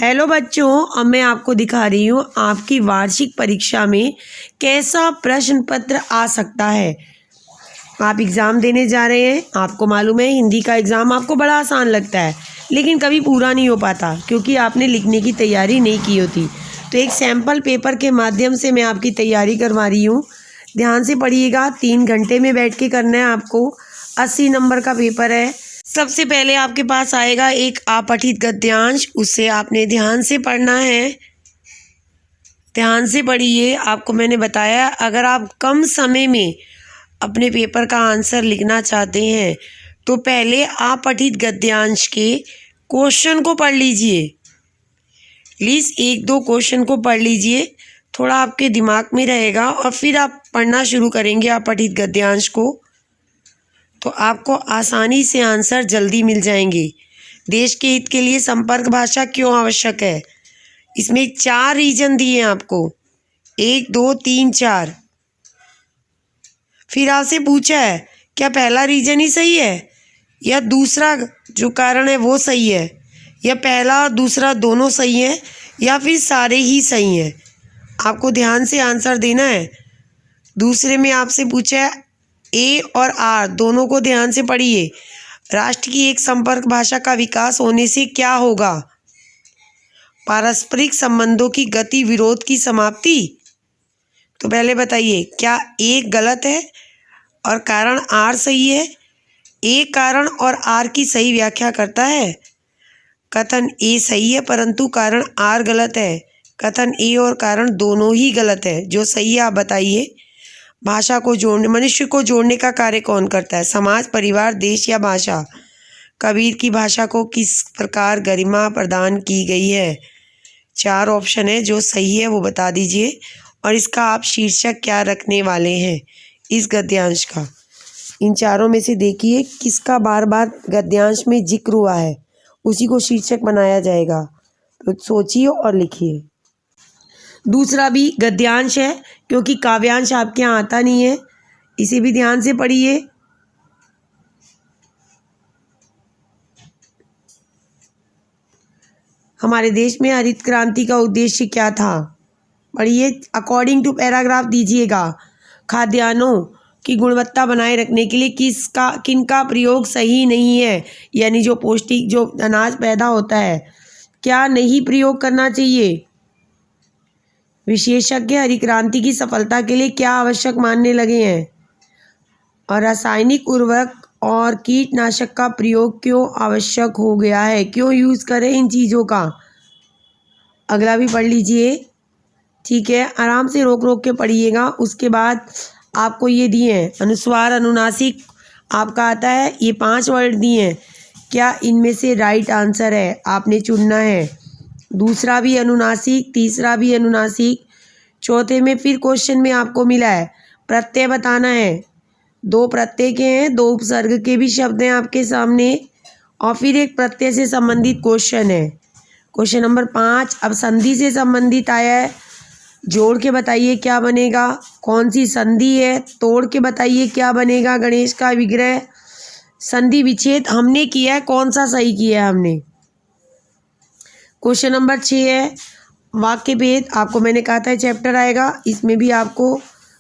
Hello बच्चों, अब मैं आपको दिखा रही हूँ आपकी वार्षिक परीक्षा में कैसा प्रश्न पत्र आ सकता है। आप एग्ज़ाम देने जा रहे हैं। आपको मालूम है हिंदी का एग्ज़ाम आपको बड़ा आसान लगता है, लेकिन कभी पूरा नहीं हो पाता क्योंकि आपने लिखने की तैयारी नहीं की होती। तो एक सैम्पल पेपर के माध्यम से मैं आपकी तैयारी करवा रही हूँ। ध्यान से पढ़िएगा। 3 घंटे में बैठ के करना है आपको। 80 नंबर का पेपर है। सबसे पहले आपके पास आएगा एक अपठित गद्यांश, उसे आपने ध्यान से पढ़ना है। ध्यान से पढ़िए। आपको मैंने बताया, अगर आप कम समय में अपने पेपर का आंसर लिखना चाहते हैं तो पहले अपठित गद्यांश के क्वेश्चन को पढ़ लीजिए। प्लीज़ 1-2 क्वेश्चन को पढ़ लीजिए, थोड़ा आपके दिमाग में रहेगा और फिर आप पढ़ना शुरू करेंगे अपठित गद्यांश को, तो आपको आसानी से आंसर जल्दी मिल जाएंगे। देश के हित के लिए संपर्क भाषा क्यों आवश्यक है, इसमें 4 रीजन दिए हैं आपको, 1, 2, 3, 4। फिर आपसे पूछा है क्या पहला रीजन ही सही है या दूसरा जो कारण है वो सही है, या पहला और दूसरा दोनों सही है, या फिर सारे ही सही हैं। आपको ध्यान से आंसर देना है। दूसरे में आपसे पूछा है ए और आर दोनों को ध्यान से पढ़िए। राष्ट्र की एक संपर्क भाषा का विकास होने से क्या होगा? पारस्परिक संबंधों की गति विरोध की समाप्ति। तो पहले बताइए क्या ए गलत है और कारण आर सही है? ए कारण और आर की सही व्याख्या करता है। कथन ए सही है परंतु कारण आर गलत है। कथन ए और कारण दोनों ही गलत है। जो सही है आप बताइए। भाषा को जोड़ने, मनुष्य को जोड़ने का कार्य कौन करता है? समाज, परिवार, देश या भाषा? कबीर की भाषा को किस प्रकार गरिमा प्रदान की गई है? 4 ऑप्शन है, जो सही है वो बता दीजिए। और इसका आप शीर्षक क्या रखने वाले हैं इस गद्यांश का? इन चारों में से देखिए किसका बार बार गद्यांश में जिक्र हुआ है, उसी को शीर्षक बनाया जाएगा। तो सोचिए और लिखिए। दूसरा भी गद्यांश है क्योंकि काव्यांश आपके यहाँ आता नहीं है, इसे भी ध्यान से पढ़िए। हमारे देश में हरित क्रांति का उद्देश्य क्या था? पढ़िए, अकॉर्डिंग टू पैराग्राफ दीजिएगा। खाद्यान्नों की गुणवत्ता बनाए रखने के लिए किनका प्रयोग सही नहीं है, यानी जो पौष्टिक जो अनाज पैदा होता है, क्या नहीं प्रयोग करना चाहिए? विशेषज्ञ हरित क्रांति की सफलता के लिए क्या आवश्यक मानने लगे हैं? और रासायनिक उर्वरक और कीटनाशक का प्रयोग क्यों आवश्यक हो गया है, क्यों यूज़ करें इन चीज़ों का? अगला भी पढ़ लीजिए। ठीक है, आराम से रोक रोक के पढ़िएगा। उसके बाद आपको ये दिए हैं अनुस्वार अनुनासिक, आपका आता है, ये 5 वर्ड दिए हैं। क्या इनमें से राइट आंसर है? आपने चुनना है। दूसरा भी अनुनासिक, तीसरा भी अनुनासिक। चौथे में फिर क्वेश्चन में आपको मिला है प्रत्यय बताना है। 2 प्रत्यय के हैं, 2 उपसर्ग के भी शब्द हैं आपके सामने, और फिर एक प्रत्यय से संबंधित क्वेश्चन है। क्वेश्चन नंबर 5 अब संधि से संबंधित आया है। जोड़ के बताइए क्या बनेगा, कौन सी संधि है। तोड़ के बताइए क्या बनेगा, गणेश का विग्रह। संधि विच्छेद हमने किया है, कौन सा सही किया है हमने। क्वेश्चन नंबर 6 है वाक्य भेद। आपको मैंने कहा था चैप्टर आएगा, इसमें भी आपको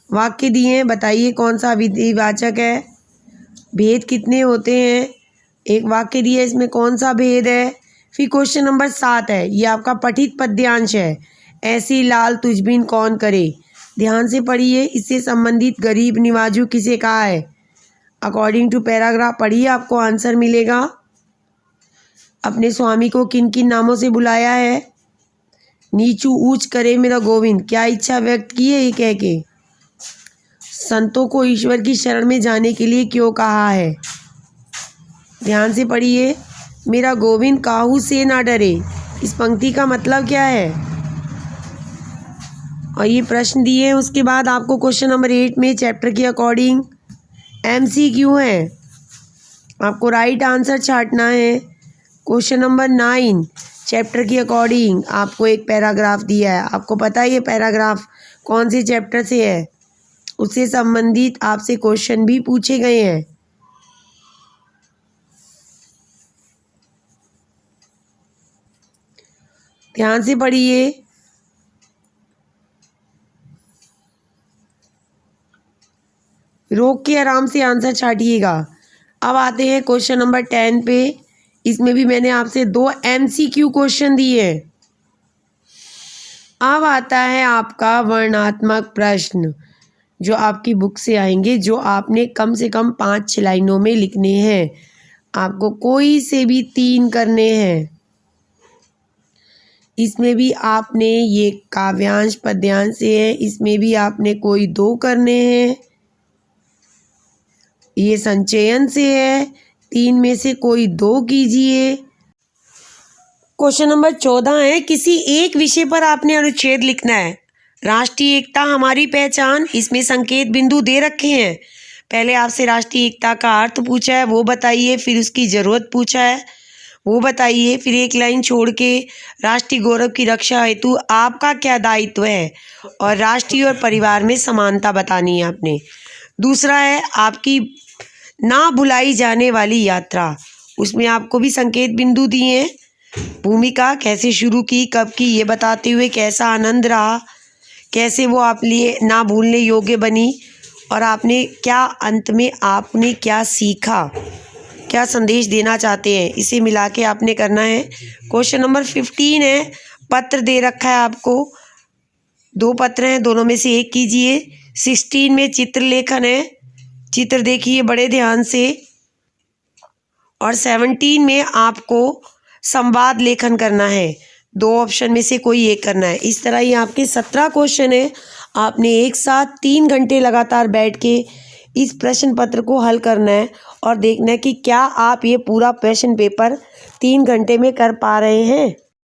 वाक्य दिए हैं, बताइए कौन सा विधिवाचक है। भेद कितने होते हैं, एक वाक्य दिया है, इसमें कौन सा भेद है। फिर क्वेश्चन नंबर 7 है, ये आपका पठित पद्यांश है। ऐसी लाल तुझबिन कौन करे। ध्यान से पढ़िए। इससे संबंधित गरीब निवाजू किसे कहा है? अकॉर्डिंग टू पैराग्राफ पढ़िए, आपको आंसर मिलेगा। अपने स्वामी को किन किन नामों से बुलाया है? नीचू ऊंच करे मेरा गोविंद, क्या इच्छा व्यक्त की है ये कह के? संतों को ईश्वर की शरण में जाने के लिए क्यों कहा है? ध्यान से पढ़िए। मेरा गोविंद काहू से ना डरे, इस पंक्ति का मतलब क्या है? और ये प्रश्न दिए हैं। उसके बाद आपको क्वेश्चन नंबर 8 में चैप्टर के अकॉर्डिंग MCQ है, आपको राइट आंसर छांटना है। क्वेश्चन नंबर 9 चैप्टर के अकॉर्डिंग आपको एक पैराग्राफ दिया है, आपको पता है ये पैराग्राफ कौन से चैप्टर से है, उससे संबंधित आपसे क्वेश्चन भी पूछे गए हैं। ध्यान से पढ़िए। रोक के आराम से आंसर छाटिएगा। अब आते हैं क्वेश्चन नंबर 10 पे। इसमें भी मैंने आपसे 2 MCQ क्वेश्चन दिए। अब आता है आपका वर्णनात्मक प्रश्न, जो आपकी बुक से आएंगे, जो आपने कम से कम 5-6 लाइनों में लिखने हैं। आपको कोई से भी 3 करने हैं। इसमें भी आपने, ये काव्यांश पद्यांश से है, इसमें भी आपने कोई 2 करने हैं। ये संचयन से है, 3 में से कोई 2 कीजिए। क्वेश्चन नंबर 14 है, किसी एक विषय पर आपने अनुच्छेद लिखना है। राष्ट्रीय एकता हमारी पहचान, इसमें संकेत बिंदु दे रखे हैं। पहले आपसे राष्ट्रीय एकता का अर्थ पूछा है, वो बताइए। फिर उसकी ज़रूरत पूछा है, वो बताइए। फिर एक लाइन छोड़ के राष्ट्रीय गौरव की रक्षा हेतु आपका क्या दायित्व है, और राष्ट्रीय और परिवार में समानता बतानी है आपने। दूसरा है आपकी ना भुलाई जाने वाली यात्रा, उसमें आपको भी संकेत बिंदु दिए हैं। भूमिका कैसे शुरू की, कब की, ये बताते हुए कैसा आनंद रहा, कैसे वो आप लिए ना भूलने योग्य बनी, और आपने क्या अंत में आपने क्या सीखा, क्या संदेश देना चाहते हैं, इसे मिला के आपने करना है। क्वेश्चन नंबर 15 है, पत्र दे रखा है आपको। 2 पत्र हैं, दोनों में से एक कीजिए। 16 में चित्र लेखन है, चित्र देखिए बड़े ध्यान से। और 17 में आपको संवाद लेखन करना है। 2 ऑप्शन में से कोई एक करना है। इस तरह ही आपके 17 क्वेश्चन है। आपने एक साथ 3 घंटे लगातार बैठ के इस प्रश्न पत्र को हल करना है और देखना है कि क्या आप ये पूरा प्रश्न पेपर 3 घंटे में कर पा रहे हैं।